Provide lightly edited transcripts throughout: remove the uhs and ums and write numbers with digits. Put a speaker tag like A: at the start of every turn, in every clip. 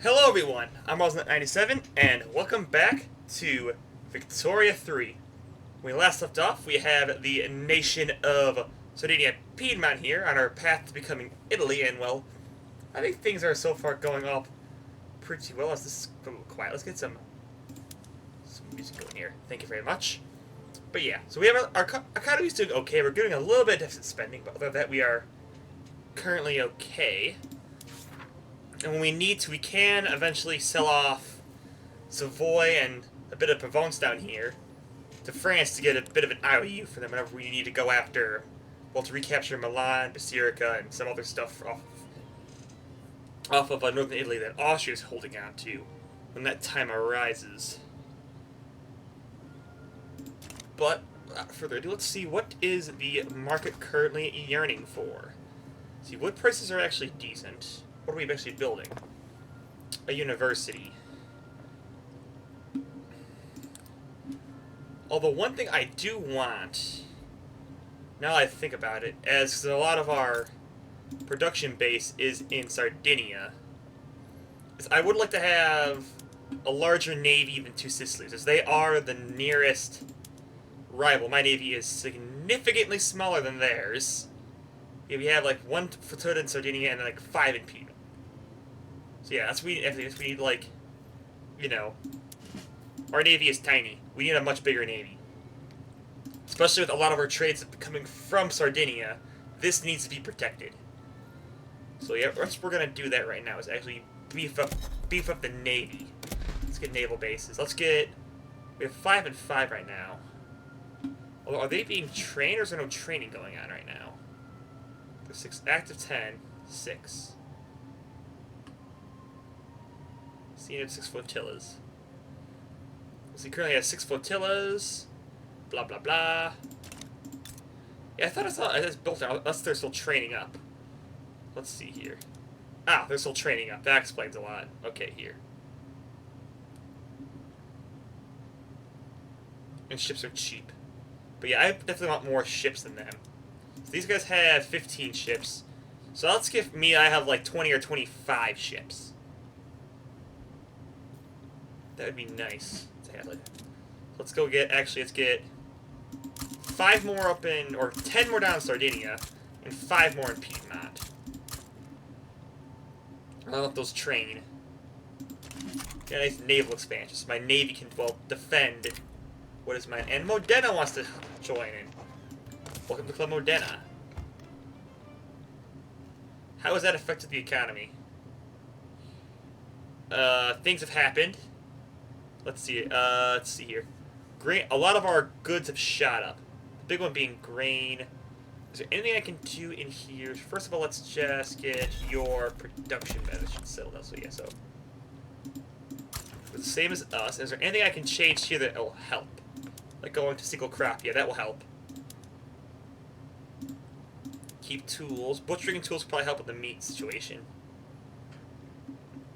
A: Hello everyone, I'm Rosnet97, and welcome back to Victoria 3. When we last left off, we have the nation of Sardinia Piedmont here on our path to becoming Italy, and well, I think things are so far going up pretty well. Let's just go quiet. Let's get some music going here. Thank you very much. But yeah, so we have our economy's doing okay. We're doing a little bit of deficit spending, but other than that, we are currently okay. And when we need to, we can eventually sell off Savoy and a bit of Provence down here to France to get a bit of an IOU for them whenever we need to go after, well, to recapture Milan, Basilica, and some other stuff off of northern Italy that Austria is holding on to when that time arises. But without further ado, let's see what is the market currently yearning for. See, wood prices are actually decent. What are we actually building? A university. Although one thing I do want, now that I think about it, as a lot of our production base is in Sardinia, is I would like to have a larger navy than two Sicilies, as they are the nearest rival. My navy is significantly smaller than theirs. Yeah, we have like one flotilla in Sardinia and then like 5 in Piedmont. So yeah, that's we need like, you know, our navy is tiny. We need a much bigger navy. Especially with a lot of our trades coming from Sardinia, this needs to be protected. So yeah, what we're gonna do that right now is actually beef up the navy. Let's get naval bases. We have 5 and 5 right now. Although, are they being trained or is there no training going on right now? There's 6 active 10, 6. See, 6 flotillas. So he currently has 6 flotillas. Blah blah blah. Yeah, I saw it's built out. Unless they're still training up. Let's see here. Ah, they're still training up. That explains a lot. Okay, here. And ships are cheap. But yeah, I definitely want more ships than them. So these guys have 15 ships. So let's give me, I have like 20 or 25 ships. That would be nice to have it. Let's go get, actually, let's get 5 more up in, or 10 more down in Sardinia, and 5 more in Piedmont. I'll let those train. Get a nice naval expansion, so my navy can, well, defend. What is mine? And Modena wants to join in. Welcome to Club Modena. How has that affected the economy? Things have happened. Let's see here. Grain. A lot of our goods have shot up. The big one being grain. Is there anything I can do in here? First of all, let's just get your production management settled out. So yeah, so the same as us. Is there anything I can change here that will help? Like going to single crop. Yeah, that will help. Keep tools. Butchering tools probably help with the meat situation.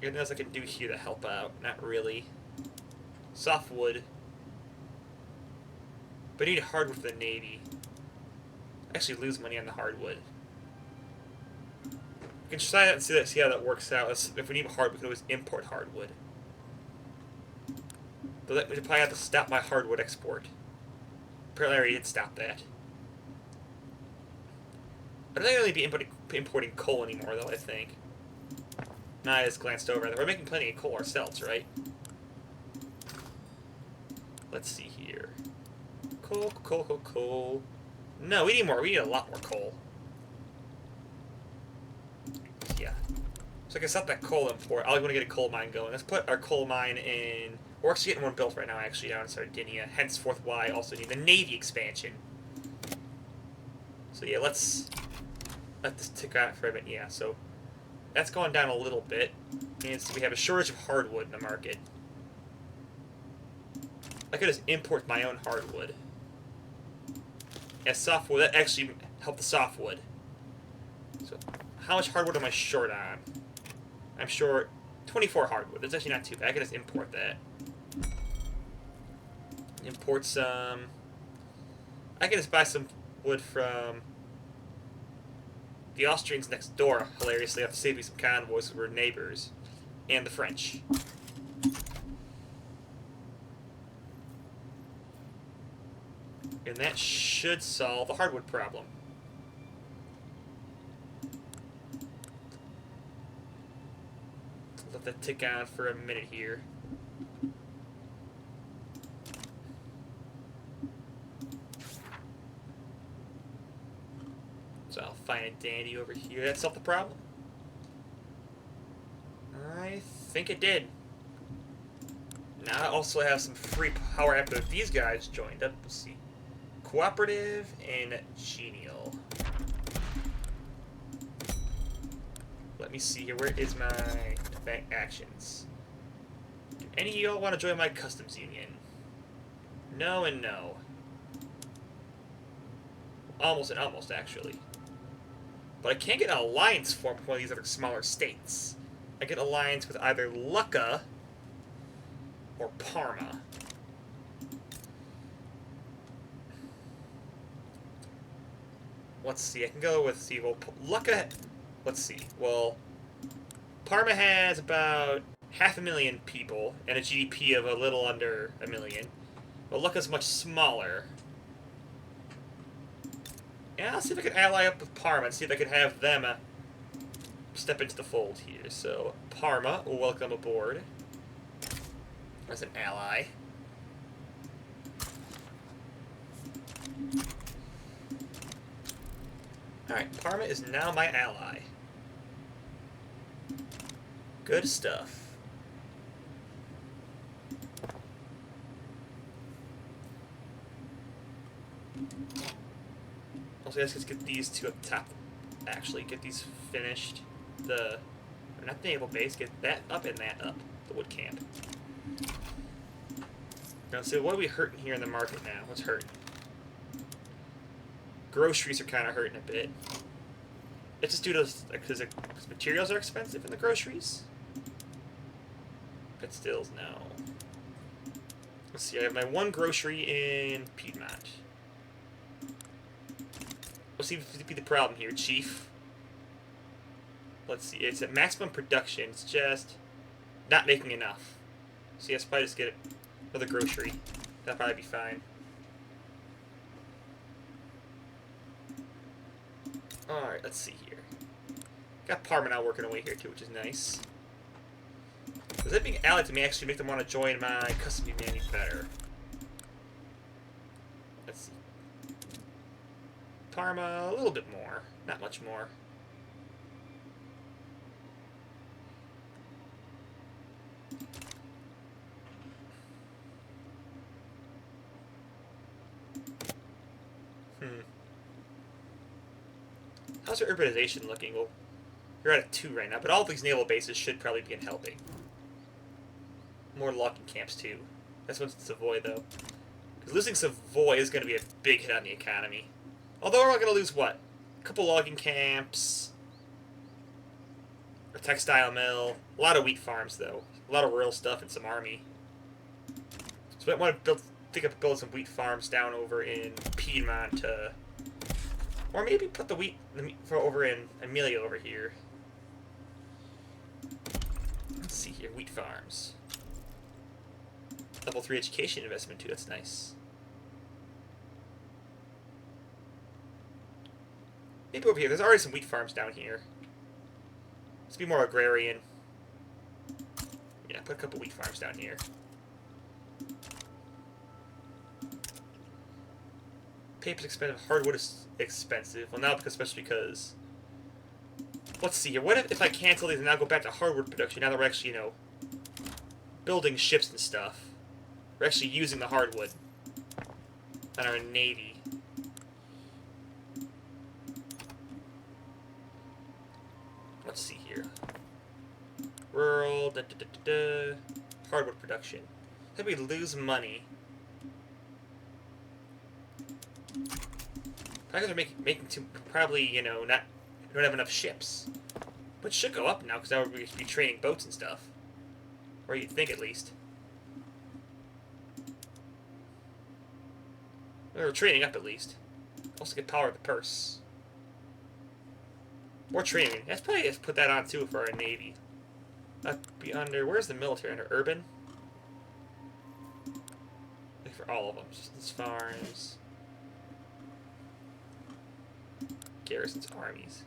A: Anything else I can do here to help out? Not really. Softwood. But I need hardwood for the navy. I actually lose money on the hardwood. We can try that and see how that works out. If we need hardwood, we can always import hardwood. But we probably have to stop my hardwood export. Apparently I already did stop that. I don't think I'll really be importing coal anymore, though, I think. Nah, I just glanced over that. We're making plenty of coal ourselves, right? Let's see here. Coal. No, we need more. We need a lot more coal. Yeah. So I can stop that coal import. I want to get a coal mine going. Let's put our coal mine in. We're actually getting one built right now, actually, down in Sardinia. Henceforth, why I also need the navy expansion. So yeah, let's let this tick out for a bit. Yeah, so that's gone down a little bit. And so we have a shortage of hardwood in the market. I could just import my own hardwood. Yeah, softwood. That actually helped the softwood. So, how much hardwood am I short on? I'm short 24 hardwood. That's actually not too bad. I can just import that. Import some. I can just buy some wood from the Austrians next door. Hilariously, have to save me some convoys because we're neighbors. and the French. And that should solve the hardwood problem. Let that tick on for a minute here. So I'll find a dandy over here. That solved the problem? I think it did. Now I also have some free power after these guys joined up. Let's see. Cooperative and genial. Let me see here. Where is my bank actions? Do any of y'all want to join my customs union? No and no. Almost and almost, actually. But I can't get an alliance formed with one of these other smaller states. I get an alliance with either Lucca or Parma. Let's see, I can go with, well, Lucca, let's see, well, Parma has about 500,000 people and a GDP of a little under 1 million. But Lucca's much smaller. Yeah, I'll see if I can ally up with Parma and see if I can have them step into the fold here. So, Parma, welcome aboard as an ally. Alright, Parma is now my ally. Good stuff. Also, let's get these two up top. Actually, get these finished. Not the naval base, get that up and that up. The wood camp. Now, so what are we hurting here in the market now? What's hurting? Groceries are kind of hurting a bit. It's just due to because materials are expensive in the groceries. But still, no. Let's see. I have my one grocery in Piedmont. Let's see if be the problem here, Chief. Let's see. It's at maximum production. It's just not making enough. So yes, probably just get another grocery. That'll probably be fine. Alright, let's see here. Got Parma now working away here too, which is nice. Does that being allied to me actually make them want to join my custom union any better? Let's see. Parma, a little bit more. Not much more. How's your urbanization looking? Well, you're at a 2 right now, but all of these naval bases should probably be in helping. More logging camps, too. That's what's Savoy, though. Because losing Savoy is going to be a big hit on the economy. Although we're not going to lose, what? A couple logging camps. A textile mill. A lot of wheat farms, though. A lot of rural stuff and some army. So I want to think of building some wheat farms down over in Piedmont. Or maybe put the wheat over in Amelia over here. Let's see here. Wheat farms. Level 3 education investment, too. That's nice. Maybe over here. There's already some wheat farms down here. Let's be more agrarian. Yeah, put a couple wheat farms down here. Paper's expensive. Hardwood is expensive. Well, now especially because... Let's see here. What if I cancel these and now go back to hardwood production? Now that we're actually, building ships and stuff. We're actually using the hardwood on our navy. Let's see here. Rural, hardwood production. Then we lose money. Probably are making too, probably, don't have enough ships. But should go up now, because now we're going to be training boats and stuff. Or you'd think, at least. We're training up, at least. Also get power of the purse. More training. Let's probably just put that on, too, for our navy. That'd be under... Where's the military? Under urban? Like for all of them. Just farms. Garrisons, armies.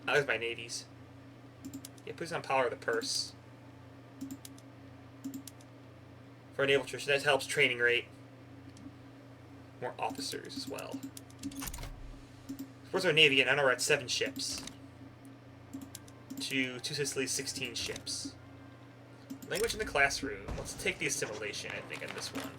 A: I like my navies. Yeah, puts on power of the purse. For naval attrition, that helps training rate. More officers as well. Where's our navy? And I know we're at 7 ships. To Sicily's 16 ships. Language in the classroom. Let's take the assimilation, I think, in this one.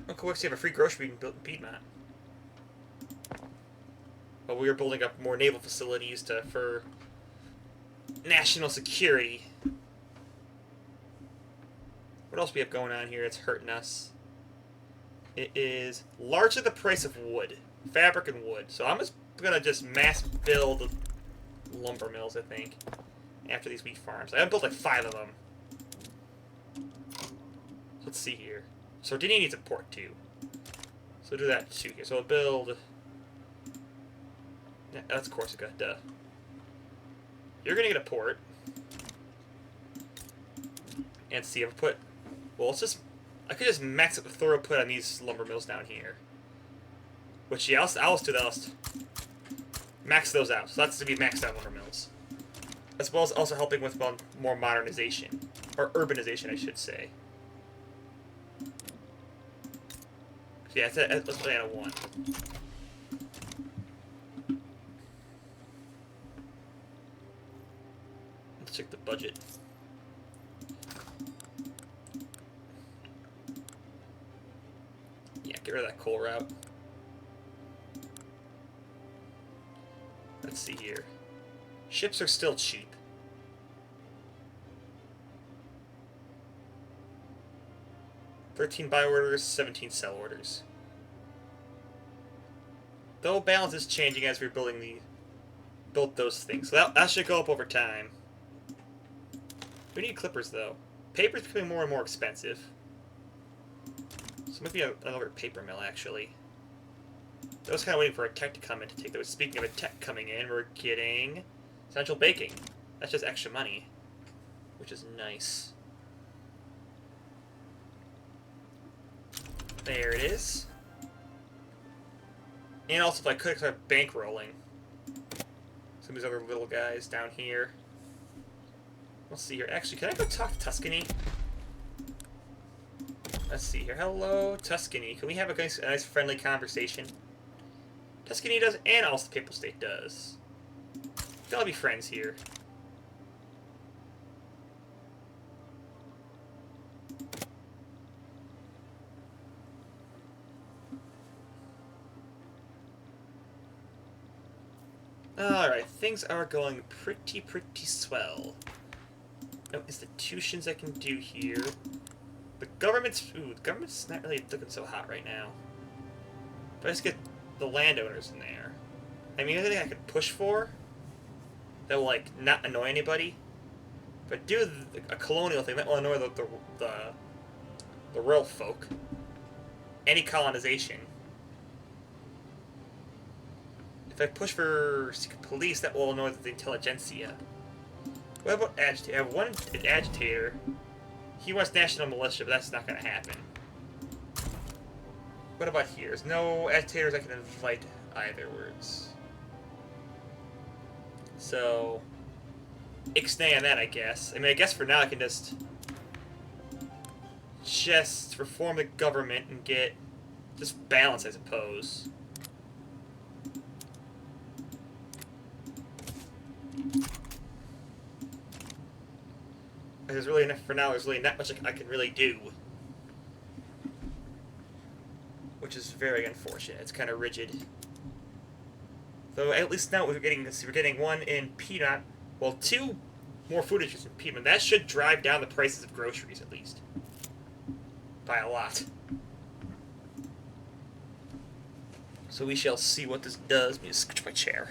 A: Uncle Wix, you have a free grocery being built in Piedmont. But we are building up more naval facilities for national security. What else do we have going on here that's hurting us? It is largely the price of wood. Fabric and wood. So I'm just going to mass build lumber mills, I think, after these wheat farms. I have built like 5 of them. Let's see here. Sardinia needs a port too. So we'll do that too here. So we'll build... Yeah, that's Corsica, duh. You're going to get a port. And see if I put... Well, let's just... I could just max up the throughput on these lumber mills down here. Which, yeah, I'll do that. Max those out. So that's to be maxed out lumber mills. As well as also helping with more modernization. Or urbanization, I should say. So yeah, let's plan a 1. Let's check the budget. Yeah, get rid of that coal route. Let's see here. Ships are still cheap. $13 buy orders, 17 sell orders. Though balance is changing as we're built those things. So that should go up over time. We need clippers though. Paper's becoming more and more expensive. So maybe another paper mill actually. I was kind of waiting for a tech to come in to take those. Speaking of a tech coming in, we're getting central baking. That's just extra money, which is nice. There it is. And also, if I could start bankrolling some of these other little guys down here. Let's see here. Actually, can I go talk to Tuscany? Let's see here. Hello, Tuscany. Can we have a nice friendly conversation? Tuscany does, and also the Papal State does. They'll be friends here. Alright, things are going pretty swell. No institutions I can do here. The government's not really looking so hot right now. But I just get the landowners in there. I mean, anything I could push for that will, like, not annoy anybody. But do a colonial thing that will annoy the real folk. Any colonization. If I push for secret police, that will annoy the intelligentsia. What about agitator? I have one agitator. He wants national militia, but that's not going to happen. What about here? There's no agitators I can invite either words. So, ixnay on that, I guess. I mean, I guess for now I can just reform the government and get just balance, I suppose. There's really enough for now. There's really not much I can really do, which is very unfortunate. It's kind of rigid. Though at least now we're getting 1 in Piedmont. Well, 2 more food issues in Piedmont. That should drive down the prices of groceries at least by a lot. So we shall see what this does. Let me just switch my chair.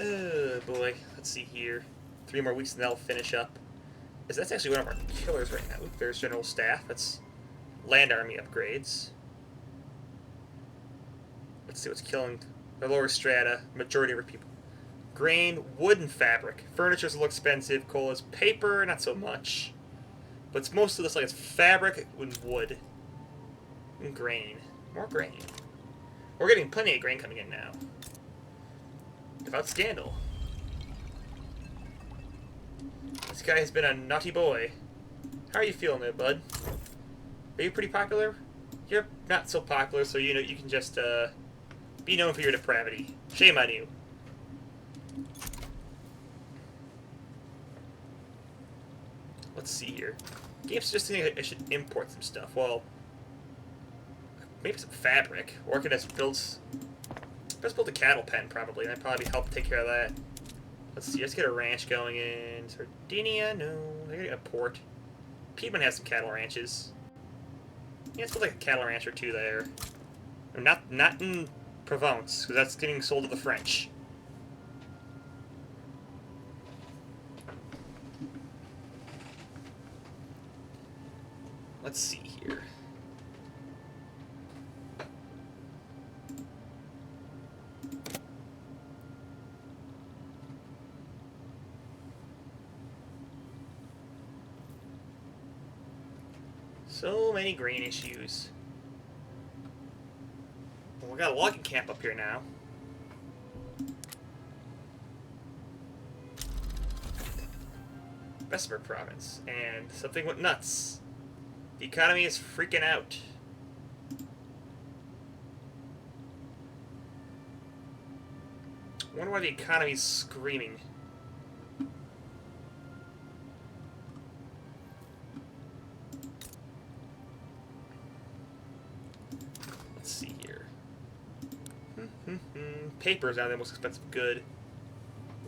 A: Oh boy. Let's see here. 3 more weeks and that'll finish up. is that's actually one of our killers right now. Oop, there's General Staff. That's Land Army upgrades. Let's see what's killing the lower strata, majority of our people. Grain, wood, and fabric. Furniture's a little expensive. Coal is paper, not so much. But it's most of this like it's fabric and wood. And grain. More grain. We're getting plenty of grain coming in now. Without scandal. This guy has been a naughty boy. How are you feeling there, bud? Are you pretty popular? You're not so popular, so you know you can just be known for your depravity. Shame on you. Let's see here. Game's just thinking I should import some stuff. Well, maybe some fabric. Or I could just build a cattle pen probably, and I'd probably help take care of that. Let's see. Let's get a ranch going in Sardinia. No, I gotta get a port. Piedmont has some cattle ranches. Yeah, let's put like a cattle ranch or two there. Or not in Provence, because that's getting sold to the French. Let's see here. So many grain issues. Well, we got a logging camp up here now. Bessemer province. And something went nuts. The economy is freaking out. I wonder why the economy's screaming. Let's see here. Paper is now the most expensive good.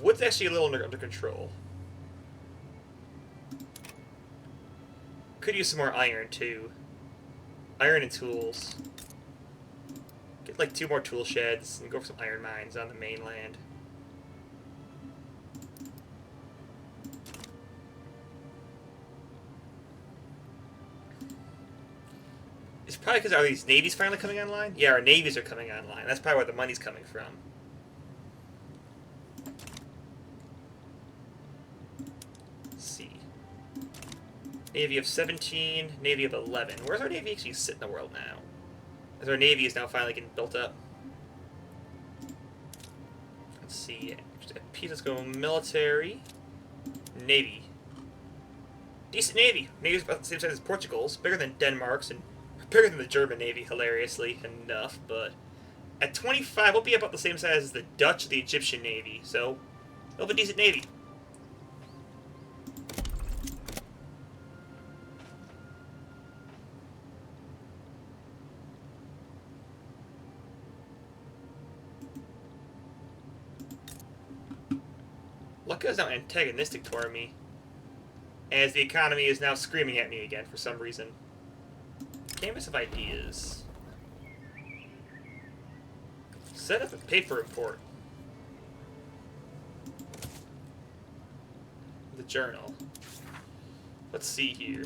A: Wood's actually a little under control. Could use some more iron, too. Iron and tools. Get like 2 more tool sheds and go for some iron mines on the mainland. It's probably because are these navies finally coming online? Yeah, our navies are coming online. That's probably where the money's coming from. Let's see. Navy of 17, Navy of 11. Where's our Navy actually sit in the world now? As our Navy is now finally getting built up. Let's see. Let's go military. Navy. Decent Navy. Navy's about the same size as Portugal's. Bigger than Denmark's and bigger than the German Navy, hilariously enough. But at 25, we'll be about the same size as the Dutch, the Egyptian Navy. So, we'll have a decent Navy. Lucca is now antagonistic toward me, as the economy is now screaming at me again for some reason. Canvas of ideas. Set up a paper import. The journal. Let's see here.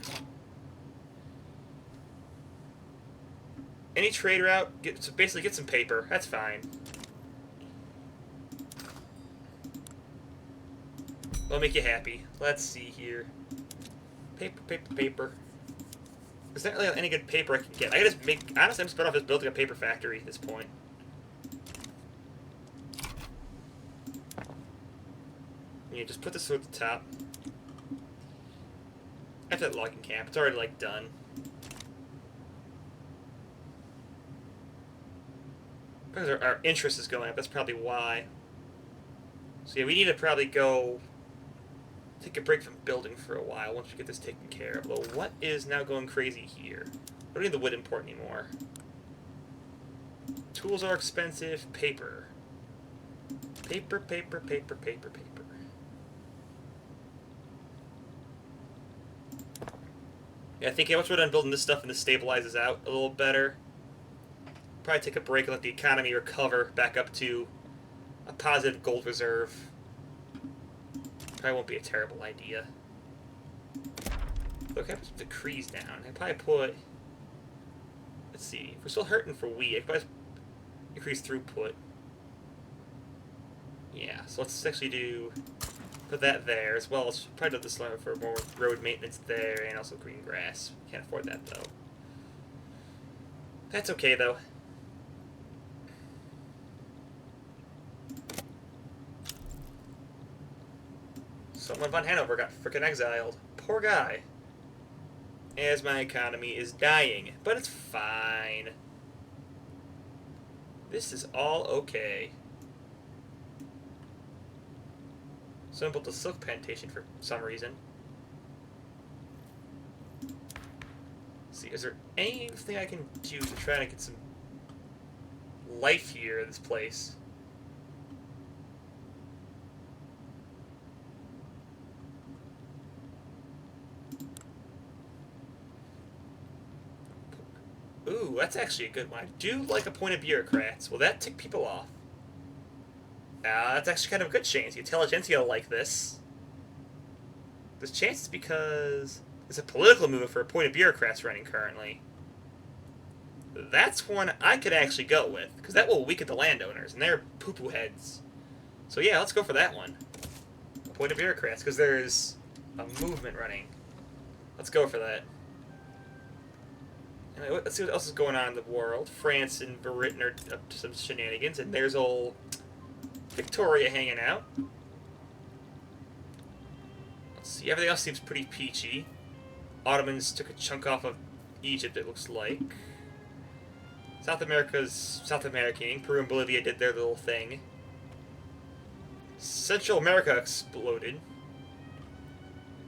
A: Any trade route, so basically get some paper. That's fine. That'll make you happy. Let's see here. Paper, paper, paper. There's not really any good paper I can get. I gotta just make... Honestly, I'm just better off just building a paper factory at this point. Yeah, just put this at the top. After that logging camp, it's already, like, done. Because our interest is going up, that's probably why. So yeah, we need to probably go... take a break from building for a while once we get this taken care of. Although, what is now going crazy here? I don't need the wood import anymore. Tools are expensive. Paper. Paper, paper, paper, paper, paper. Yeah, I think once we're done building this stuff and this stabilizes out a little better, probably take a break and let the economy recover back up to a positive gold reserve. Probably won't be a terrible idea. Look, I put decrees down. I probably put. Let's see. If we're still hurting for wheat, I could probably increase throughput. Yeah, so let's actually do. Put that there, as well as probably do this one for more road maintenance there, and also green grass. Can't afford that, though. That's okay, though. Someone von Hanover got frickin' exiled. Poor guy. As my economy is dying. But it's fine. This is all okay. Someone built a silk plantation for some reason. Let's see, is there anything I can do to try to get some life here in this place? Ooh, that's actually a good one. I do like appointed bureaucrats. Will that tick people off? That's actually kind of a good chance. The intelligentsia will like this. There's chances because there's a political movement for appointed bureaucrats running currently. That's one I could actually go with, because that will weaken the landowners, and they're poo-poo heads. So yeah, let's go for that one. Appointed bureaucrats, because there's a movement running. Let's go for that. Anyway, let's see what else is going on in the world. France and Britain are up to some shenanigans, and there's old Victoria hanging out. Let's see, everything else seems pretty peachy. Ottomans took a chunk off of Egypt, it looks like. South America's South American. Peru and Bolivia did their little thing. Central America exploded.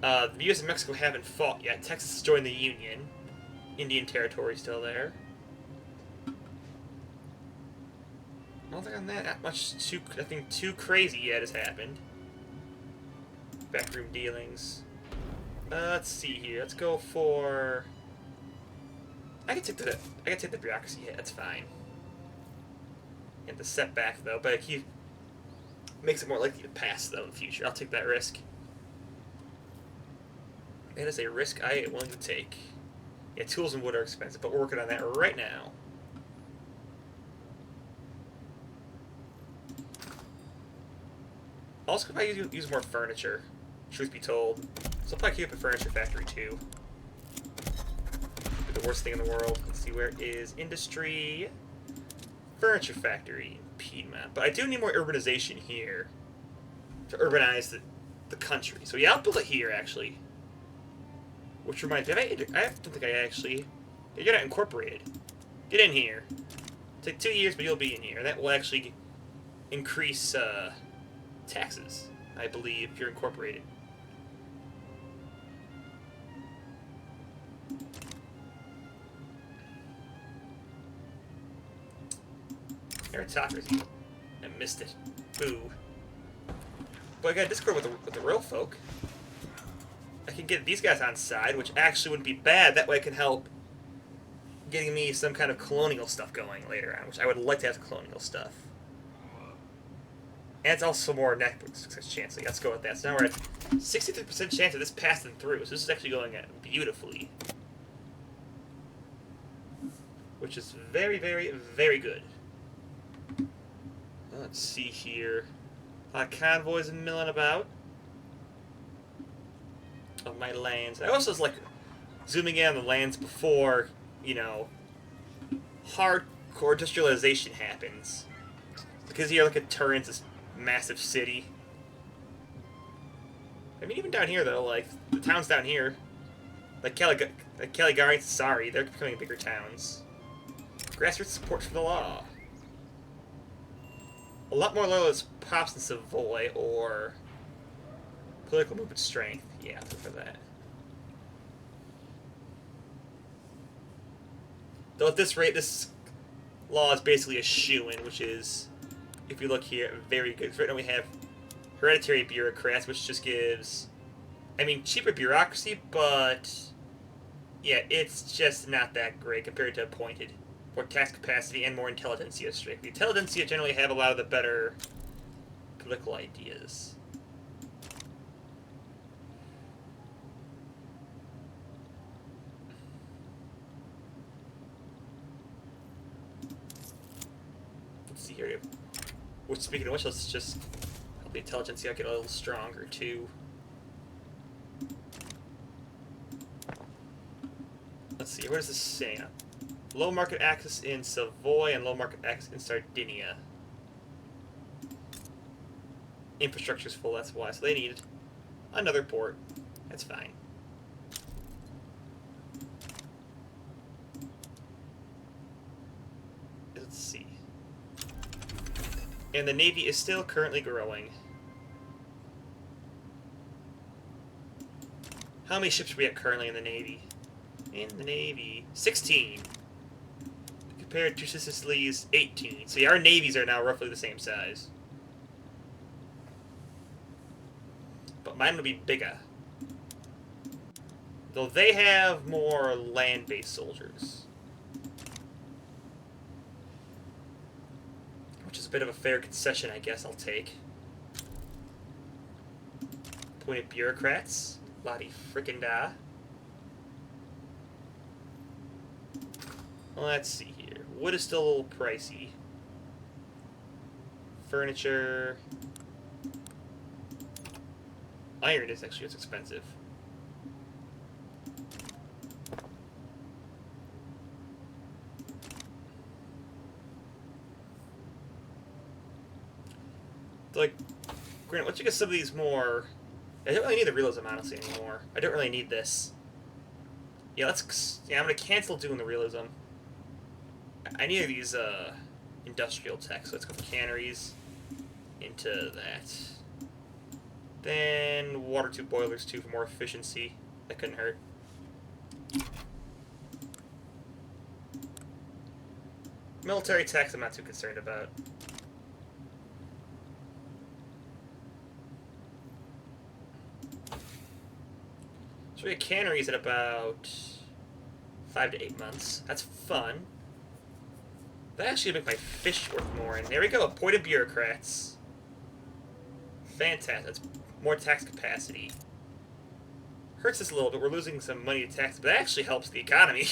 A: The U.S. and Mexico haven't fought yet. Texas has joined the Union. Indian Territory still there. I don't think on that much nothing too crazy yet has happened. Backroom dealings. Let's see here. Let's go for. I can take the bureaucracy hit. That's fine. And the setback though, but he makes it more likely to pass though in the future. I'll take that risk. That is a risk I am willing to take. Yeah, tools and wood are expensive, but we're working on that right now. Also, if I use more furniture, truth be told. So I'll probably keep up a furniture factory too. The worst thing in the world. Let's see, where is industry? Furniture factory in Piedmont. But I do need more urbanization here to urbanize the country. So yeah, I'll build it here actually. Which reminds me, I don't think I actually. You're not incorporated. Get in here. Take 2 years, but you'll be in here. That will actually increase taxes, I believe, if you're incorporated. Meritocracy. I missed it. Boo. But I got a Discord with the real folk. I can get these guys on side, which actually wouldn't be bad. That way I can help getting me some kind of colonial stuff going later on, which I would like to have colonial stuff. And it's also more network success chance. So let's go with that. So now we're at 63% chance of this passing through. So this is actually going beautifully. Which is very, very, very good. Let's see here. Convoys milling about. Of my lands. I also was like zooming in on the lands before, you know, hardcore industrialization happens. Because here, look at Turin's this massive city. I mean, even down here though, like the towns down here, like Caligari and Sassari, they're becoming bigger towns. Grassroots support for the law. A lot more loyalists pops in Savoy or political movement strength. Yeah, I'll look for that. Though at this rate, this law is basically a shoo-in, which is, if you look here, very good. Right now we have hereditary bureaucrats, which just gives, I mean, cheaper bureaucracy, but yeah, it's just not that great compared to appointed. More tax capacity and more intelligentsia strength. The intelligentsia generally have a lot of the better political ideas. see here. Which, speaking of which, let's just help the intelligence get a little stronger too. Let's see. What does this say? Low market access in Savoy and low market access in Sardinia. Infrastructure's full. That's why. So they need another port. That's fine. Let's see. And the Navy is still currently growing. How many ships are we at currently in the Navy? In the Navy, 16. Compared to Sicily's 18. So yeah, our navies are now roughly the same size. But mine will be bigger. Though they have more land-based soldiers. Which is a bit of a fair concession, I guess I'll take. Appointed bureaucrats. Lottie frickin' da. Let's see here. Wood is still a little pricey. Furniture. Iron is actually what's expensive. Like, granted, once you get some of these more... I don't really need the realism, honestly, anymore. I don't really need this. Yeah, let's... Yeah, I'm gonna cancel doing the realism. I need these, industrial tech, so let's go for canneries into that. Then water tube boilers, too, for more efficiency. That couldn't hurt. Military techs I'm not too concerned about. So we get canneries in about 5 to 8 months. That's fun. That actually make my fish worth more. And there we go, appointed bureaucrats. Fantastic. That's more tax capacity. Hurts us a little bit. We're losing some money to tax, but that actually helps the economy.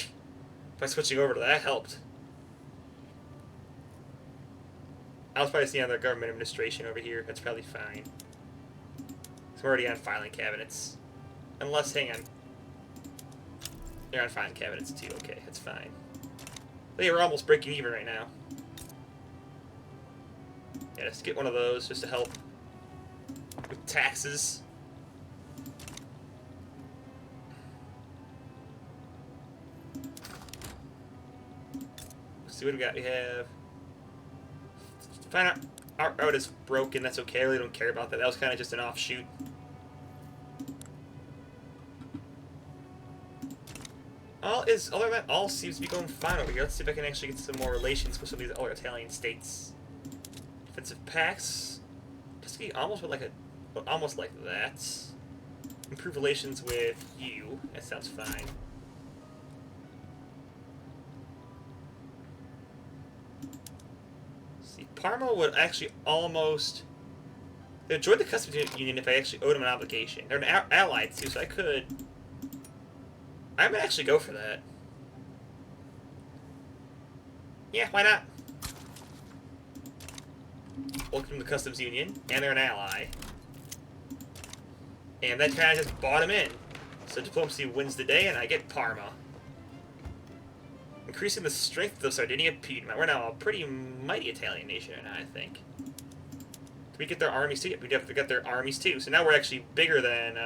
A: By switching over to that, helped. I was probably seeing other government administration over here. That's probably fine. So we're already on filing cabinets. Unless, hang on. They're on filing cabinets too. Okay, that's fine. They were almost breaking even right now. Yeah, let's get one of those just to help with taxes. Let's see what we got. We have... Find out our route is broken. That's okay. I really don't care about that. That was kind of just an offshoot. Other than that, all seems to be going fine over here. Let's see if I can actually get some more relations with some of these other Italian states. Defensive pacts. Just be almost with almost like that. Improve relations with you. That sounds fine. See, Parma would actually almost... They'd join the customs union if I actually owed them an obligation. They're an ally too, so I could... I might actually go for that. Yeah, why not? Welcome to the Customs Union, and they're an ally. And that kind of just bought him in. So diplomacy wins the day, and I get Parma. Increasing the strength of Sardinia Piedmont. We're now a pretty mighty Italian nation, I think. Did we get their armies too? We definitely got their armies too. So now we're actually bigger than...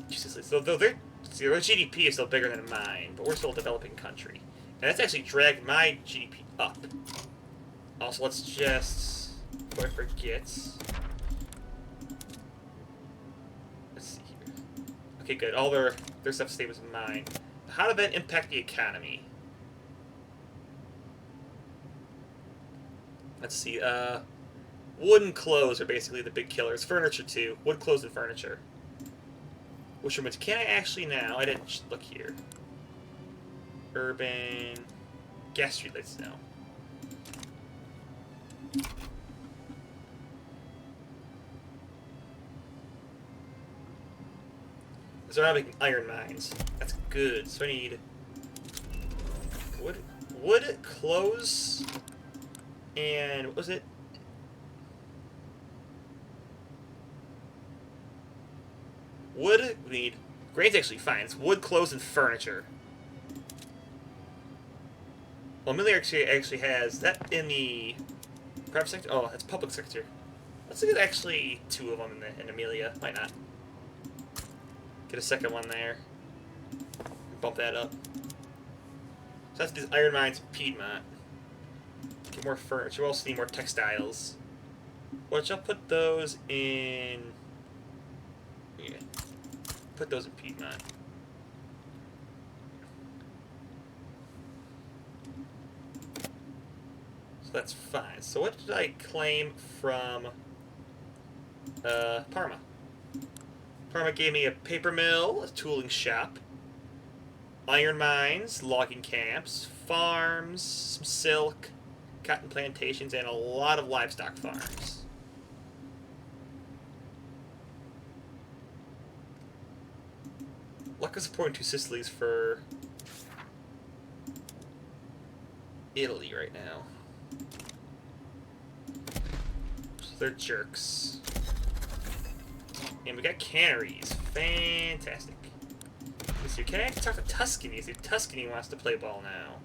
A: Jesus, so though their GDP is still bigger than mine, but we're still a developing country. And that's actually dragged my GDP up. Also, let's just... Before I forget... Let's see here. Okay, good. All their stuff stays with mine. How did that impact the economy? Let's see. Wood and clothes are basically the big killers. Furniture, too. Wood, clothes, and furniture. Which ones can I actually now? I didn't look here. Urban... Gas streetlights now. So now making iron mines. That's good. So I need... Wood, clothes, And what was it? Wood, we need. Grain's actually fine. It's wood, clothes, and furniture. Well, military actually has that in the private sector. Oh, that's public sector. Let's look at actually 2 of them in Amelia. Why not? Get a second one there. Bump that up. So that's these iron mines in Piedmont. Get more furniture. We also need more textiles. Which I'll put those in. Yeah. Put those in Piedmont. So that's fine. So what did I claim from Parma? Parma gave me a paper mill, a tooling shop, iron mines, logging camps, farms, some silk, cotton plantations, and a lot of livestock farms. Luck is supporting 2 Sicilies for Italy right now. So they're jerks. And we got canneries. Fantastic. Let's see, can I talk to Tuscany? See if Tuscany wants to play ball now.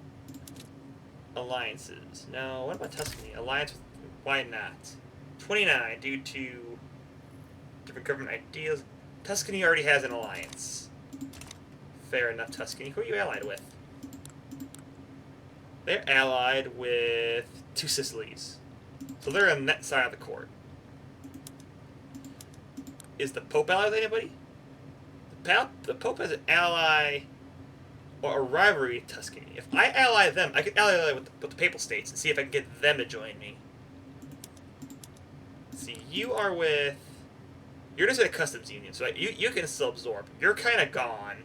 A: Alliances. No, what about Tuscany? Alliance with... Why not? 29 due to different government ideas. Tuscany already has an alliance. Fair enough, Tuscany. Who are you allied with? They're allied with 2 Sicilies. So they're on that side of the court. Is the Pope allied with anybody? The Pope has an ally or a rivalry with Tuscany. If I ally them, I could ally with the Papal States and see if I can get them to join me. Let's see, you are with... You're just at a customs union, so you can still absorb. You're kind of gone.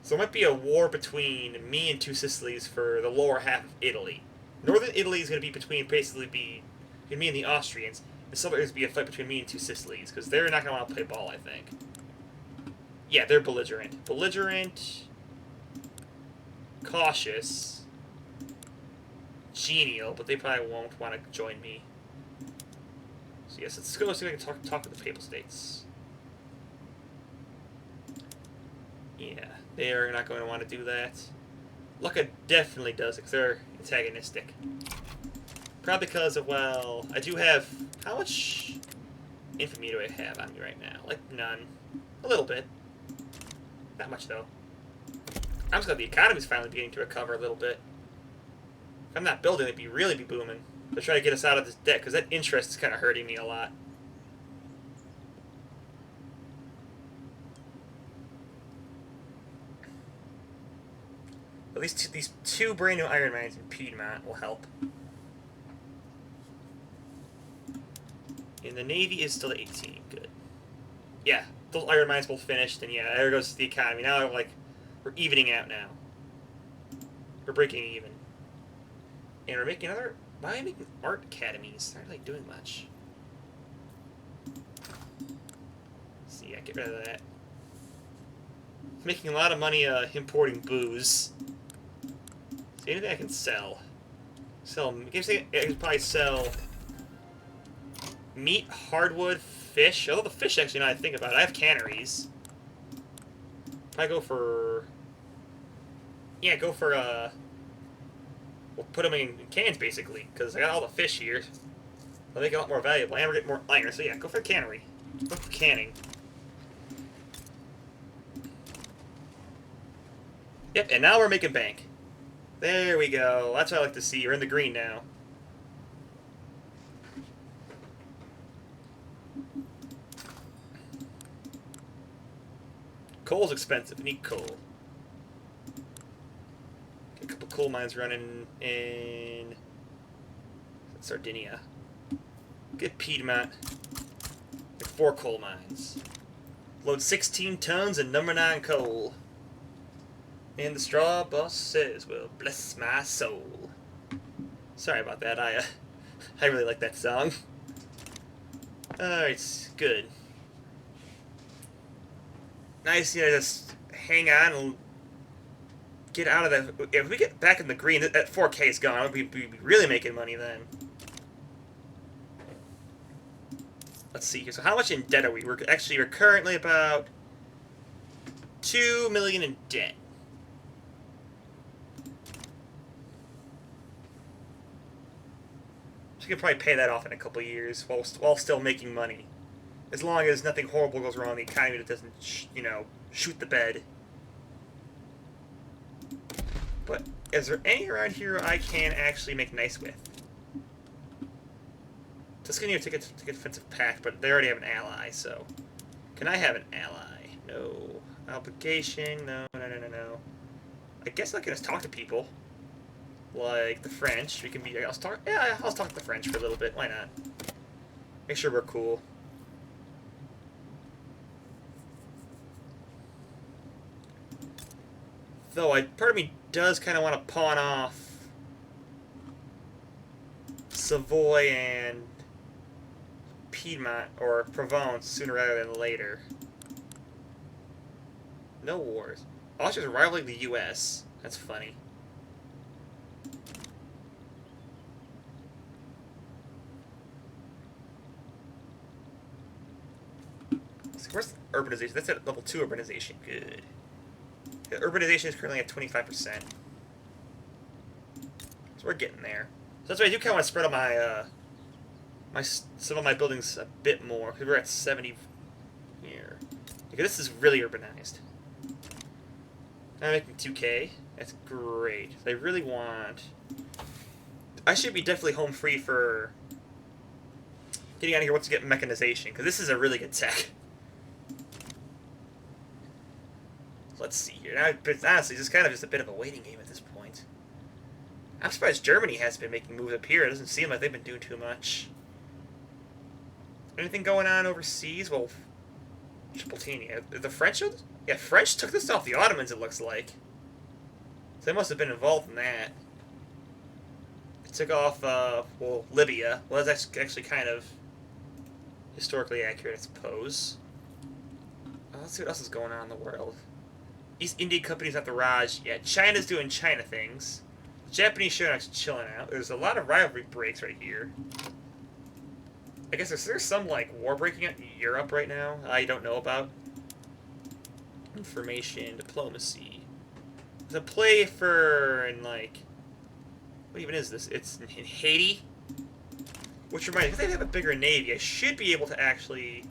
A: So there might be a war between me and 2 Sicilies for the lower half of Italy. Northern Italy is going to be between me and the Austrians. And southern is going to be a fight between me and 2 Sicilies, because they're not going to want to play ball, I think. Yeah, they're belligerent. Belligerent, cautious, genial, but they probably won't want to join me. So yes, let's go see if I can talk with the Papal States. Yeah, they are not going to want to do that. Lucca definitely does it, because they're antagonistic. Probably because of, well, I do have... How much infamy do I have on me right now? Like, none. A little bit. Not much, though. I'm just glad the economy's finally beginning to recover a little bit. If I'm not building, it'd really be booming. They're trying to get us out of this debt, because that interest is kind of hurting me a lot. At least these 2 brand new iron mines in Piedmont will help. And the Navy is still at 18. Good. Yeah, those iron mines both finished, and yeah, there goes the economy. Now, like, we're evening out now. We're breaking even. And we're making another... Why am I making art academies? They're not really doing much. See, yeah, get rid of that. Making a lot of money importing booze. See, anything I can sell. I can probably sell meat, hardwood, fish. Although the fish, actually, now I think about it, I have canneries. Probably go for... Yeah, go for, we'll put them in cans, basically, because I got all the fish here. They'll make it a lot more valuable, and we're getting more iron, so yeah, go for cannery. Go for canning. Yep, and now we're making bank. There we go. That's what I like to see. You're in the green now. Coal's expensive. We need coal. Get a couple coal mines running in Sardinia. Get Piedmont. Get 4 coal mines. Load 16 tons of number 9 coal. And the straw boss says, well, bless my soul. Sorry about that. I really like that song. Alright, good. Nice, just hang on and get out of that. If we get back in the green, that 4K is gone. We'll be really making money then. let's see here. So how much in debt are we? We're currently about 2 million in debt. So we can probably pay that off in a couple years while still making money. As long as nothing horrible goes wrong, the economy doesn't, shoot the bed. But is there any around here I can actually make nice with? Tuscany take a defensive pact, but they already have an ally, so... Can I have an ally? No. Obligation? No. I guess I can just talk to people. Like the French. We can be... I'll talk to the French for a little bit. Why not? Make sure we're cool. Though, part of me does kind of want to pawn off Savoy and Piedmont or Provence sooner rather than later. No wars. Austria's rivaling the U.S. That's funny. So where's urbanization? That's at level 2 urbanization. Good. The urbanization is currently at 25%. So we're getting there. So that's why I do kind of want to spread out my some of my buildings a bit more, because we're at 70 here. Because this is really urbanized. I'm making 2K. That's great. I really want... I should be definitely home free for getting out of here once we get mechanization, because this is a really good tech. Let's see here. Now, honestly, this is kind of just a bit of a waiting game at this point. I'm surprised Germany has been making moves up here. It doesn't seem like they've been doing too much. Anything going on overseas? Well, Gibraltar. The French? Yeah, French took this off the Ottomans, it looks like. So they must have been involved in that. It took off, well, Libya. Well, that's actually kind of historically accurate, I suppose. Let's see what else is going on in the world. East India Company's not the Raj yet. China's doing China things. The Japanese Shogun's chilling out. There's a lot of rivalry breaks right here. I guess there's some, like, war breaking out in Europe right now I don't know about. Information, diplomacy. There's a play for, in, like... What even is this? It's in Haiti? Which reminds me, if they have a bigger navy, I should be able to actually...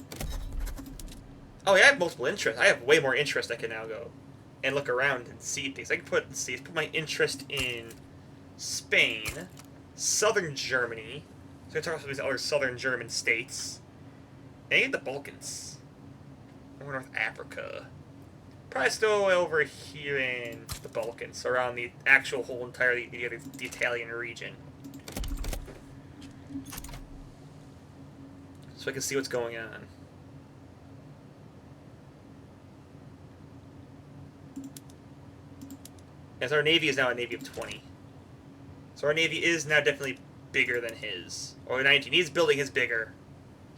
A: Oh, yeah, I have multiple interests. I have way more interest I can now go and look around and see things. I can put my interest in Spain, southern Germany. So I talk about these other southern German states. And the Balkans. Or North Africa. Probably still over here in the Balkans, around the actual whole entire the Italian region. So I can see what's going on. As our Navy is now a Navy of 20. So our Navy is now definitely bigger than his. Or 19. He's building his bigger.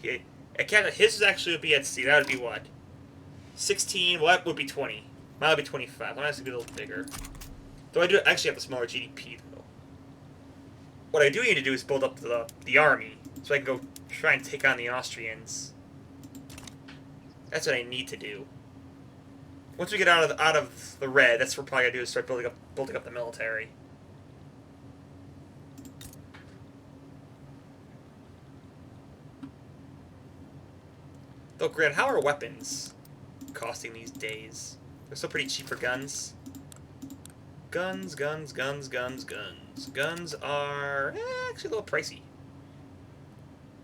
A: His actually would be at sea. That would be what? 16. Well, that would be 20. Mine would be 25. Mine has to be a little bigger. Though I do actually have a smaller GDP, though. What I do need to do is build up the army. So I can go try and take on the Austrians. That's what I need to do. Once we get out of the red, that's what we're probably gonna do is start building up the military. Though, Grant, how are weapons costing these days? They're still pretty cheap for guns. Guns. Guns are actually a little pricey.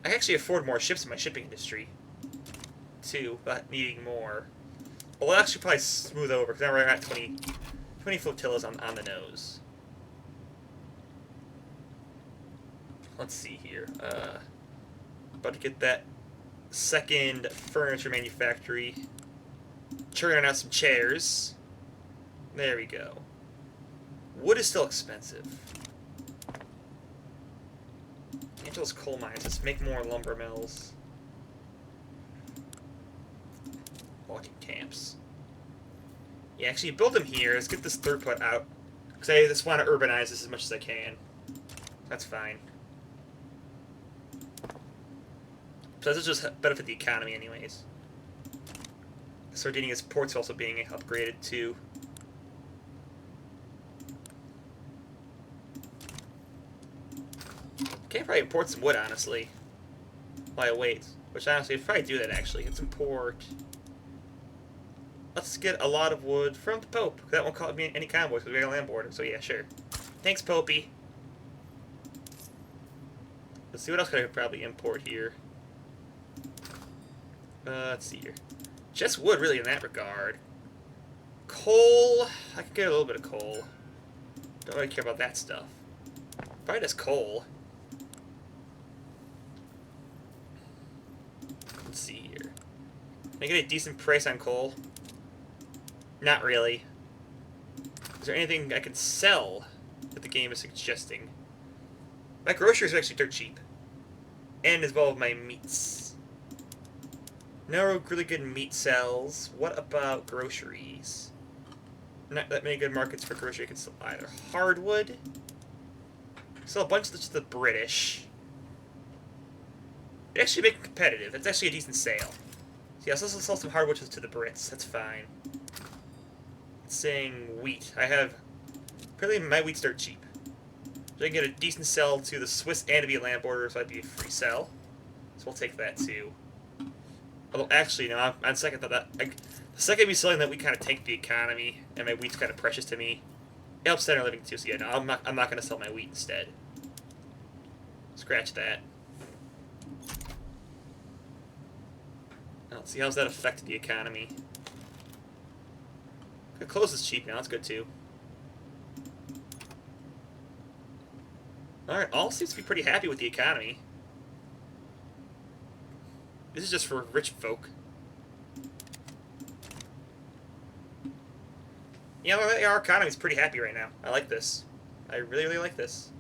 A: I can actually afford more ships in my shipping industry, too, but needing more. Well, we'll actually probably smooth over, because now we're at 20 flotillas on the nose. Let's see here. About to get that second furniture manufactory. Churning out some chairs. There we go. Wood is still expensive. Angeles coal mines. Let's make more lumber mills. Walking camps. Yeah, actually, build them here. Let's get this throughput out. Because I just want to urbanize this as much as I can. That's fine. So this will just benefit the economy anyways. Sardinia's ports also being upgraded too. Can't probably import some wood, honestly. While I wait. Which, honestly, I'd probably do that, actually. Let's import... Let's get a lot of wood from the Pope. That won't cause me any convoys, because we got a land border. So, yeah, sure. Thanks, Popey. Let's see what else can I probably import here. Let's see here. Just wood, really, in that regard. Coal... I could get a little bit of coal. Don't really care about that stuff. Probably just coal. Let's see here. Can I get a decent price on coal? Not really. Is there anything I can sell that the game is suggesting? My groceries are actually dirt cheap. And as well as my meats. No really good meat sells. What about groceries? Not that many good markets for grocery. I can sell either hardwood. Sell a bunch of this to the British. They actually make it competitive. That's actually a decent sale. So yeah, let's also sell some hardwood to the Brits. That's fine. It's saying wheat. I have... Apparently my wheat's dirt cheap. So I can get a decent sell to the Swiss and to be a land border, so that'd be a free sell. So we'll take that too. Although actually, no, on second thought, the second we selling that, we kind of tank the economy, and my wheat's kind of precious to me. It helps standard living too, so yeah, no, I'm not going to sell my wheat instead. Scratch that. Let's see, how's that affected the economy? The clothes is cheap now, that's good too. Alright, all seems to be pretty happy with the economy. This is just for rich folk. Yeah, our economy's pretty happy right now. I like this. I really, really like this.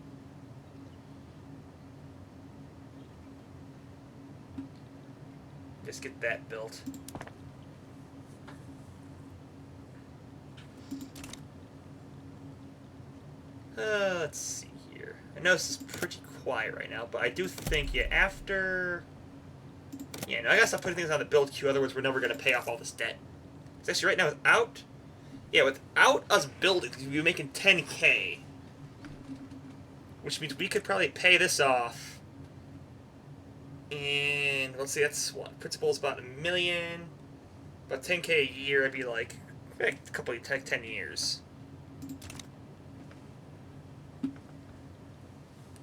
A: Just get that built. Let's see here. I know this is pretty quiet right now, but I do think, yeah, after... Yeah, no, I gotta stop putting things on the build queue, otherwise we're never gonna pay off all this debt. It's actually right now without... Yeah, without us building, we'd be making 10K. Which means we could probably pay this off. And let's see, that's what? Principal is about $1 million. About 10K a year, I'd be like a couple of 10 years.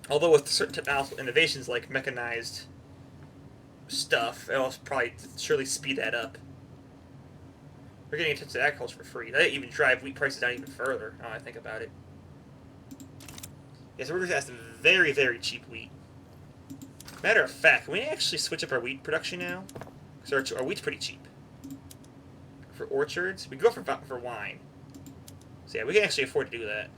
A: Although with certain technological innovations like mechanized stuff, it'll probably surely speed that up. We're getting into agriculture for free. That even drive wheat prices down even further, now I think about it. Yeah, so we're just asking very, very cheap wheat. Matter of fact, can we actually switch up our wheat production now? Because our wheat's pretty cheap. For orchards, we go for wine. So yeah, we can actually afford to do that.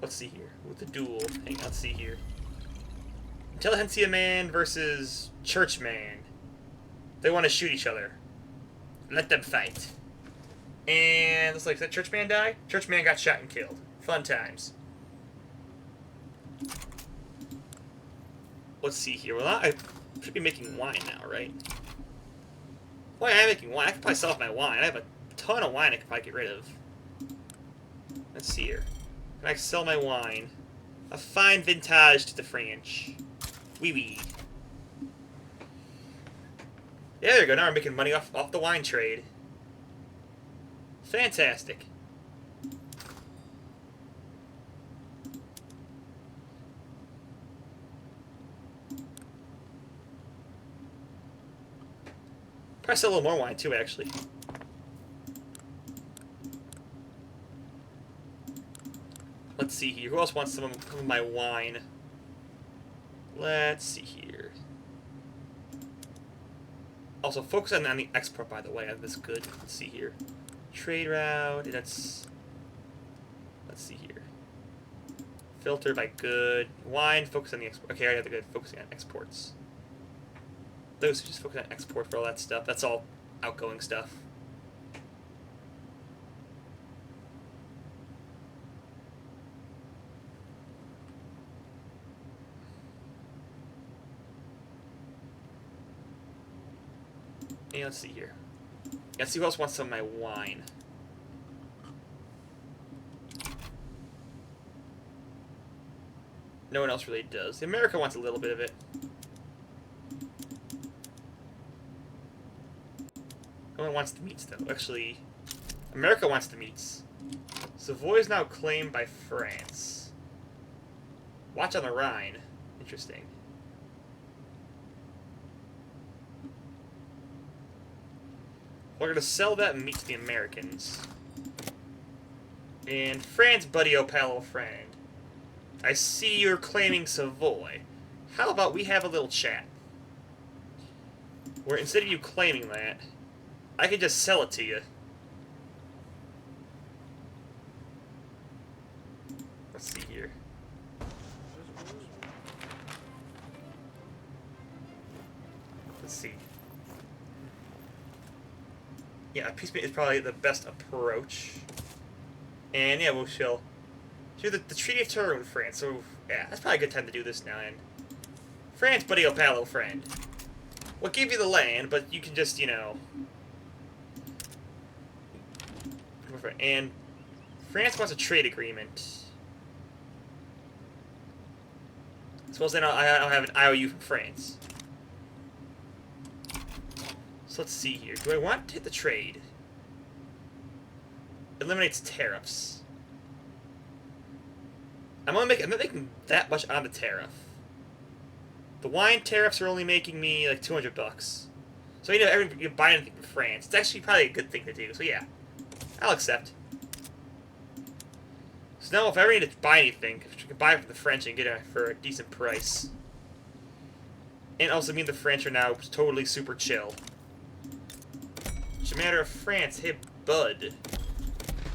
A: Let's see here. With the duel. Hang on, let's see here. Intelligentsia man versus church man. They want to shoot each other. Let them fight. And looks like, did that church man die? Church man got shot and killed. Fun times. Let's see here. Well, I should be making wine now, right? Why am I making wine? I could probably sell off my wine. I have a ton of wine I could probably get rid of. Let's see here. Can I sell my wine? A fine vintage to the French. Wee wee. Yeah, there we go. Now we're making money off the wine trade. Fantastic. Probably sell a little more wine too, actually. Let's see here. Who else wants some of my wine? Let's see here. Also, focus on the export, by the way. That's good. Let's see here. Trade route. Let's see here. Filter by good. Wine. Focus on the export. Okay, I have the good. Focusing on exports. Those who just focus on export for all that stuff. That's all outgoing stuff. Yeah, let's see here. Let's see who else wants some of my wine. No one else really does. America wants a little bit of it. No one wants the meats, though. Actually, America wants the meats. Savoy is now claimed by France. Watch on the Rhine. Interesting. We're going to sell that meat to the Americans. And France, buddy, oh pal, old friend. I see you're claiming Savoy. How about we have a little chat? Where instead of you claiming that, I can just sell it to you. Let's see here. Let's see. Yeah, peace is probably the best approach. And yeah, we'll chill. Do the Treaty of Turin with France, so yeah, that's probably a good time to do this now. And France, buddy, oh pal, old friend. We'll give you the land, but you can just, you know. And France wants a trade agreement. Suppose then I'll have an IOU from France. So let's see here. Do I want to hit the trade? Eliminates tariffs. I'm not making that much on the tariff. The wine tariffs are only making me like $200. So you buy anything from France. It's actually probably a good thing to do. So yeah, I'll accept. So now if I ever need to buy anything, I can buy it from the French and get it for a decent price. And also mean the French are now totally super chill. It's a matter of France. Hey, bud.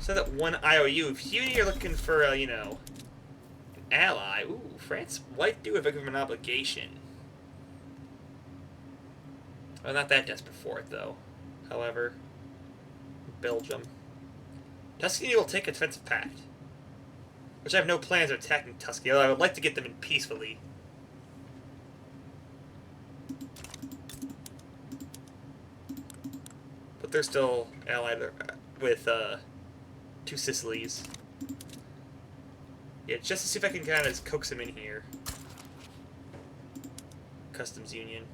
A: So that one IOU. If you're looking for you know, an ally, ooh, France might do it if I give him an obligation. I'm not that desperate for it, though. However, Belgium. Tuscany will take a defensive pact. Which I have no plans of attacking Tuscany, although I would like to get them in peacefully. But they're still allied with two Sicilies. Yeah, just to see if I can kind of coax them in here. Customs Union.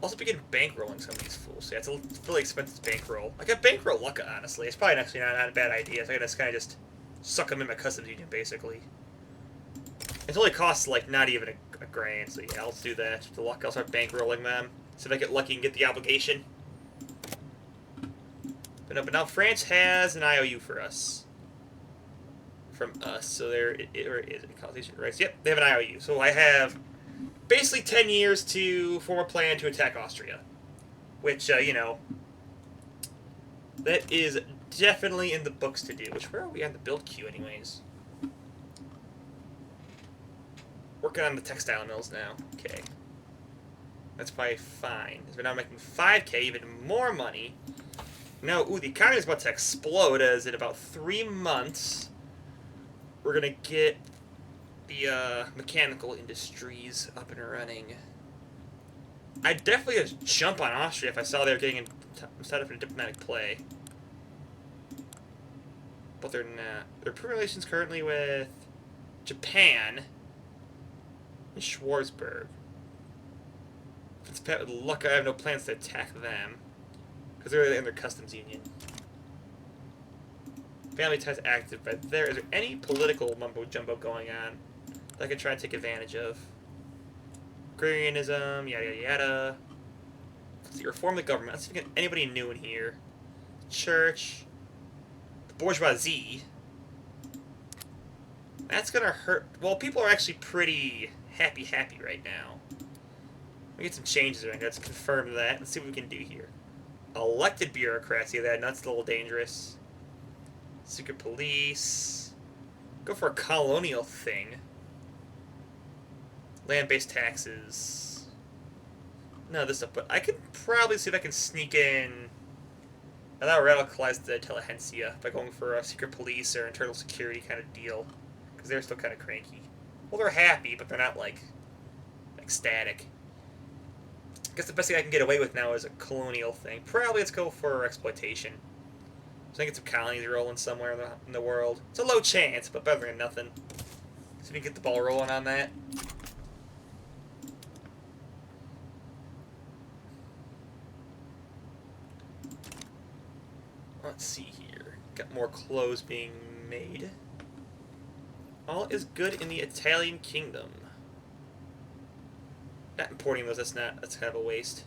A: Also begin bankrolling some of these fools. So yeah, it's a really expensive bankroll. I could bankroll Lucca, honestly. It's probably actually not a bad idea. So I can just kind of just suck them in my customs union, basically. It only costs, like, not even a grand. So yeah, let's do that. The Lucca, I'll start bankrolling them. See if I get lucky and get the obligation. But now France has an IOU for us. From us. So there it is. Consolidation rights. Yep, they have an IOU. So I have basically 10 years to form a plan to attack Austria. Which, you know, that is definitely in the books to do. Which, where are we on the build queue anyways? Working on the textile mills now. Okay. That's probably fine. Because we're now making 5K, even more money. Now, ooh, the economy is about to explode as in about 3 months, we're going to get the mechanical industries up and running. I'd definitely just jump on Austria if I saw they were getting set up in a diplomatic play. But they're not. Their improving relations currently with Japan and Schwarzburg. If it's pet with luck, I have no plans to attack them. Because they're in their customs union. Family ties active, but is there any political mumbo-jumbo going on that I could try and take advantage of? Agrarianism, yada yada yada. Let's see, reform the government. Let's see if we get anybody new in here. Church. The bourgeoisie. That's gonna hurt. Well, people are actually pretty happy right now. We get some changes around. Let's confirm that. Let's see what we can do here. Elected bureaucracy, that's a little dangerous. Secret police. Go for a colonial thing. Land-based taxes. No, this stuff, but I can probably see if I can sneak in. And that radicalize the intelligentsia by going for a secret police or internal security kind of deal. Because they're still kind of cranky. Well, they're happy, but they're not, like ecstatic. I guess the best thing I can get away with now is a colonial thing. Probably let's go for exploitation. So I get some colonies rolling somewhere in the world. It's a low chance, but better than nothing. So we can get the ball rolling on that. Let's see here. Got more clothes being made. All is good in the Italian kingdom. Not importing those, that's kind of a waste.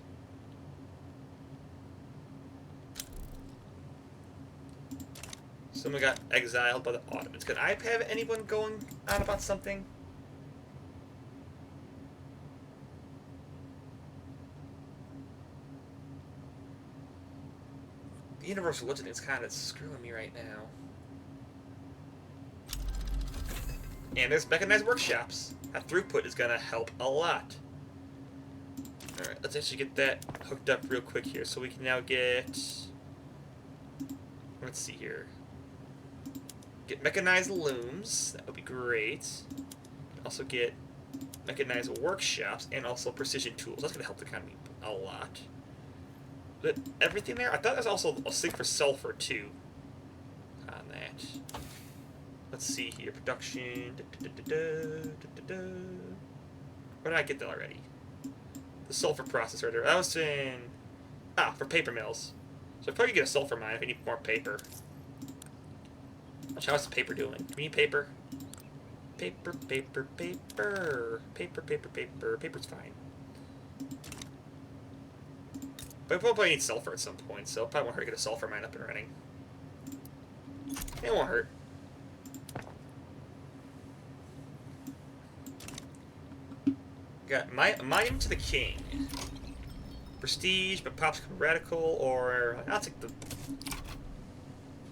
A: Someone got exiled by the Ottomans. Could I have anyone going on about something? The universal religion is kind of screwing me right now. And there's mechanized workshops. That throughput is going to help a lot. Alright, let's actually get that hooked up real quick here. So we can now get... Let's see here. Get mechanized looms. That would be great. Also get mechanized workshops and also precision tools. That's going to help the economy a lot. But everything there? I thought there's also a sync for sulfur, too. On that. Let's see here. Production. Where did I get that already? The sulfur processor there. That was in... for paper mills. So I probably get a sulfur mine if I need more paper. How's the paper doing? Do we need paper? Paper. Paper's fine. But we'll probably need sulfur at some point, so it probably won't hurt to get a sulfur mine up and running. It won't hurt. Got Mine to the King. Prestige, but pops radical, or I'll take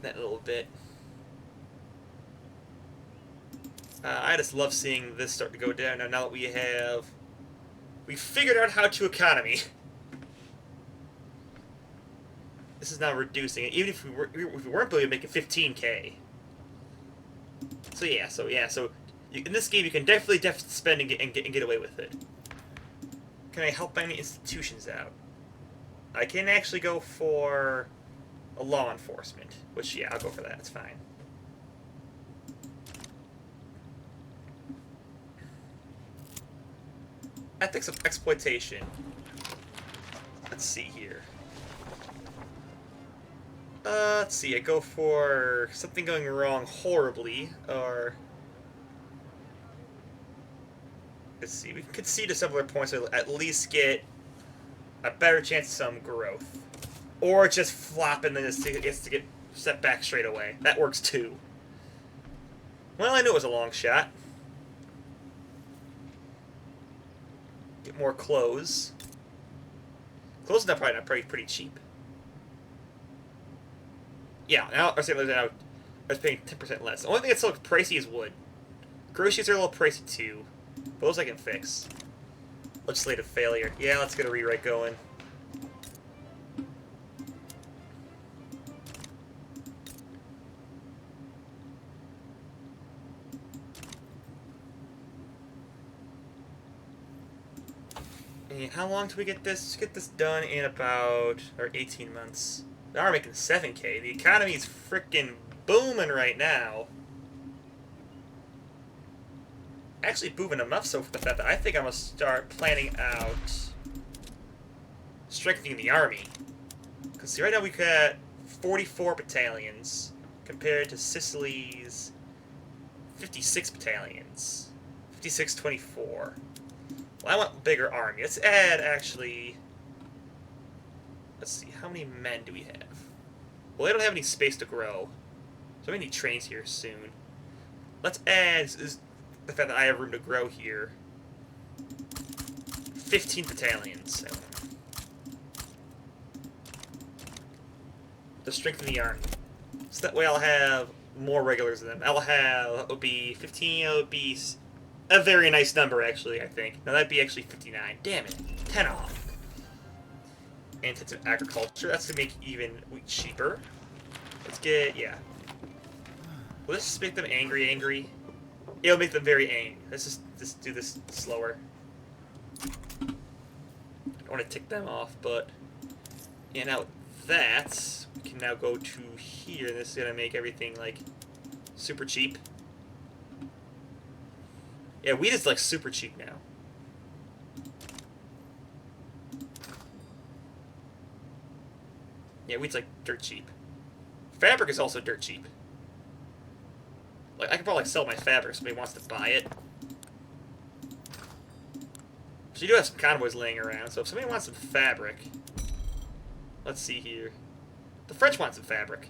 A: that little bit. I just love seeing this start to go down now that we figured out how to economy. This is now reducing it, even if we weren't able to make it 15K. So in this game you can definitely spend and get away with it. Can I help any institutions out? I can actually go for a law enforcement, which I'll go for that. It's fine. Ethics of exploitation. Let's see here. Let's see. I go for something going wrong horribly, or let's see. We can concede to several points to at least get a better chance of some growth, or just flop and then it's to get set back straight away. That works too. Well, I knew it was a long shot. Get more clothes. Clothes are probably not pretty cheap. Yeah, now I was paying 10% less. The only thing that's still pricey is wood. Groceries are a little pricey too. But those I can fix. Legislative failure. Yeah, let's get a rewrite going. And how long do we get this? Let's get this done in about 18 months. They are making 7K. The economy's freaking booming right now. Actually booming enough so for the fact that I think I'm going to start planning out strengthening the army. Because see, right now we've got 44 battalions compared to Sicily's 56 battalions. 56-24. Well, I want a bigger army. Let's add, actually... Let's see, how many men do we have? Well, they don't have any space to grow. So we need trains here soon. Let's add the fact that I have room to grow here. 15 battalions. To strengthen the army. So that way I'll have more regulars than them. That would be 15, that would be a very nice number, actually, I think. No, that'd be actually 59. Damn it. 10 off. intensive agriculture. That's going to make even wheat cheaper. Let's get, yeah. Will this just make them angry? It'll make them very angry. Let's just do this slower. I don't want to tick them off, but... And now that, we can now go to here. This is going to make everything, like, super cheap. Yeah, wheat is, like, super cheap now. Yeah, wheat's, like, dirt cheap. Fabric is also dirt cheap. Like, I could probably sell my fabric if somebody wants to buy it. So you do have some convoys laying around, so if somebody wants some fabric... Let's see here. The French want some fabric.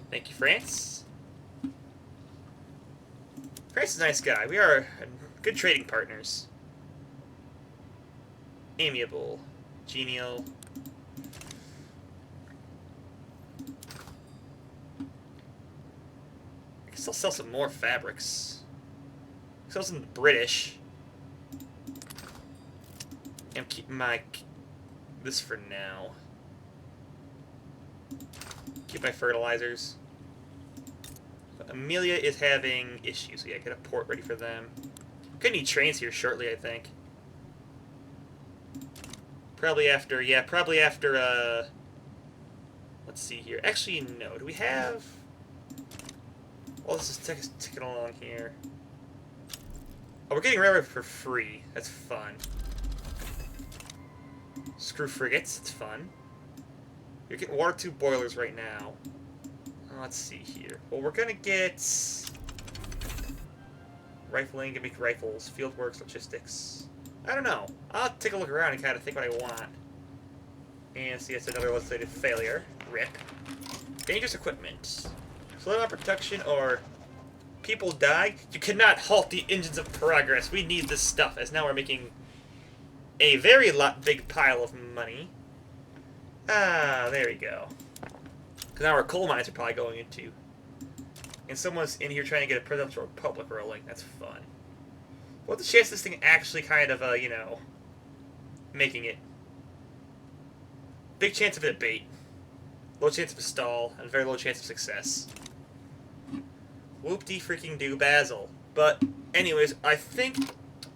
A: Thank you, France. France is a nice guy. We are good trading partners. Amiable. Genial. I guess I'll sell some more fabrics. Sell some British. And keep this for now. Keep my fertilizers. But Amelia is having issues. So yeah, get a port ready for them. Gonna need trains here shortly, I think. Probably after, let's see here. Actually, no. Do we have... Well, this is ticking along here. Oh, we're getting railroad for free. That's fun. Screw frigates. It's fun. You're getting water tube boilers right now. Let's see here. Well, we're gonna get... Rifling, gonna make rifles, fieldworks, logistics. I don't know. I'll take a look around and kind of think what I want. And see, it's another legislative failure. RIP. Dangerous equipment. Slow protection or people die. You cannot halt the engines of progress. We need this stuff, as now we're making a very big pile of money. Ah, there we go. Because now our coal mines are probably going into. And someone's in here trying to get a presidential republic rolling. That's fun. What's the chance of this thing actually kind of, you know, making it? Big chance of a debate. Low chance of a stall, and very low chance of success. Whoop-de-freaking-do, Basil. But, anyways, I think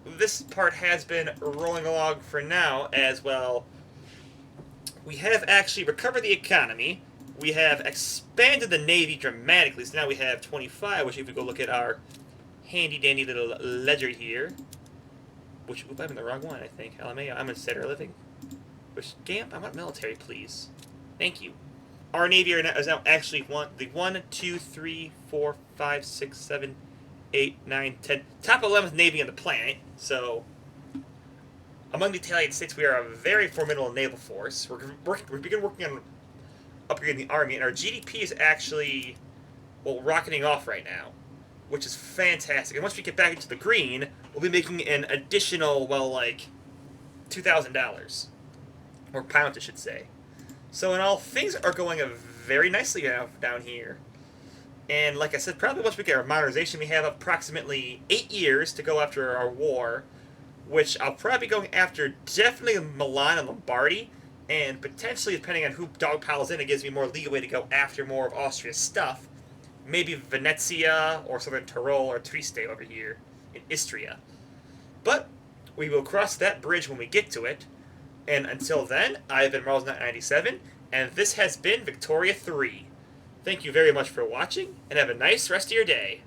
A: this part has been rolling along for now as well. We have actually recovered the economy. We have expanded the Navy dramatically, so now we have 25, which if we go look at our handy-dandy little ledger here, which, oop, I'm in the wrong one, I think. LMA, I'm in Center Living. Which, Gamp, I want military, please. Thank you. Our Navy is now actually the 1, 2, 3, 4, 5, 6, 7, 8, 9, 10. Top 11th Navy on the planet, so among the Italian states, we are a very formidable naval force. We've begun working on upgrading the army, and our GDP is actually, well, rocketing off right now, which is fantastic. And once we get back into the green, we'll be making an additional, well, like, $2,000. Or pounds, I should say. So in all, things are going very nicely down here. And like I said, probably once we get our modernization, we have approximately 8 years to go after our war, which I'll probably be going after definitely Milan and Lombardy, and potentially, depending on who dogpiles in, it gives me more leeway to go after more of Austria's stuff. Maybe Venezia, or southern Tyrol, or Trieste over here in Istria. But we will cross that bridge when we get to it. And until then, I've been Marls97, and this has been Victoria 3. Thank you very much for watching, and have a nice rest of your day.